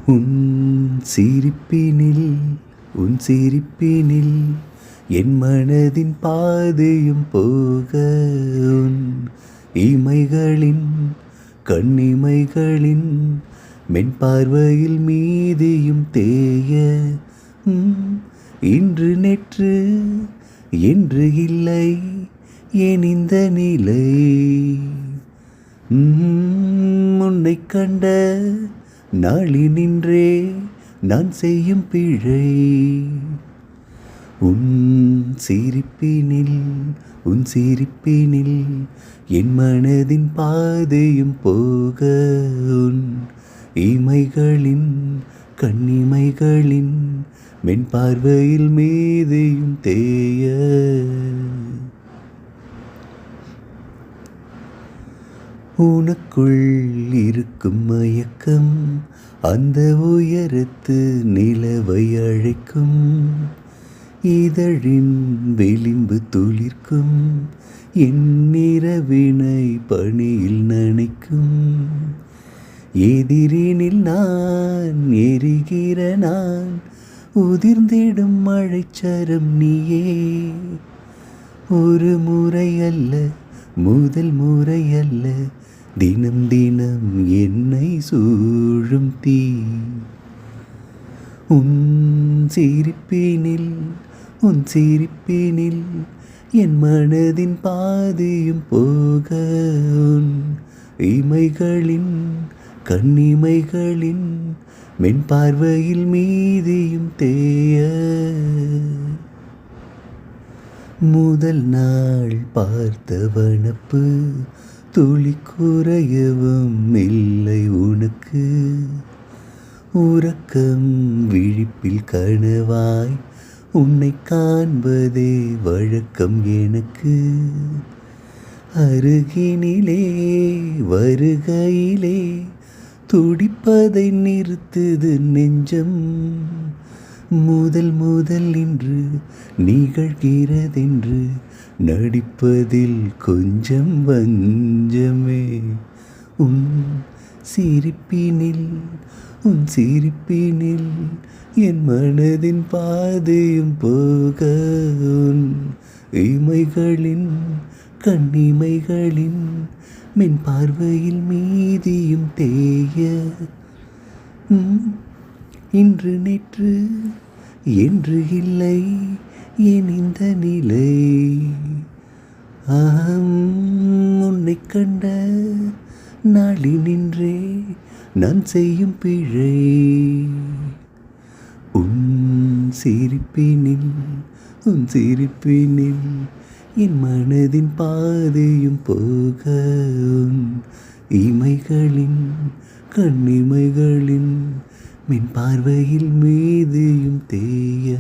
உன் சிரிப்பினில் உன் சிரிப்பினில் என் மனதின் பாதையும் போக உன் இமைகளின் கண்ணிமைகளின் மென்பார்வையில் மீதியும் தேய இன்று நேற்று என்று இல்லை ஏன் இந்த நிலை உன்னை கண்ட நாளினின்றே நான் செய்யும் பிழை உன் சிரிப்பினில் என் மனதின் பாதையும் போக உன் இமைகளின் கண்ணிமைகளின் மென்பார்வையில் மீதியும் தேய உனக்குள் இருக்கும் மயக்கம் அந்த உயரத்து நிலவை அழைக்கும் இதழின் விளிம்பு துளிர்க்கும் என் இரவினை பணியில் நனைக்கும் எதிரினில் நான் எரிகிற நான் உதிர்ந்திடும் மழைச்சரம் நீயே ஒரு முறை அல்ல முதல் முறை அல்ல தினம் தினம் என்னை சூழும் தீ உன் சிரிப்பினில் என் மனதின் பாதையும் போக உன் இமைகளின் கண்ணிமைகளின் மென்பார்வையில் மீதியும் தேய முதல் நாள் பார்த்த வனப்பு துளி குறையவும் இல்லை உனக்கு உறக்கம் விழிப்பில் கனவாய் உன்னை காண்பதே வழக்கம் எனக்கு அருகினிலே வருகையிலே துடிப்பதை நிறுத்துது நெஞ்சம் முதல் இன்று நிகழ்கிறதென்று நடிப்பதில் கொஞ்சம் வஞ்சமே உன் சிரிப்பினில் என் மனதின் பாதையும் போக உன் இமைகளின் கண்ணிமைகளின் மென் பார்வையில் மீதியும் தேய இன்று நேற்று என்று இல்லை ஏன் இந்த நிலை உன்னை கண்ட நாளினின்றே நான் செய்யும் பிழை உன் சிரிப்பினில் என் மனதின் பாதையும் போக உன் இமைகளின் கண்ணிமைகளின் மென் பார்வையில் மீதியும் தேய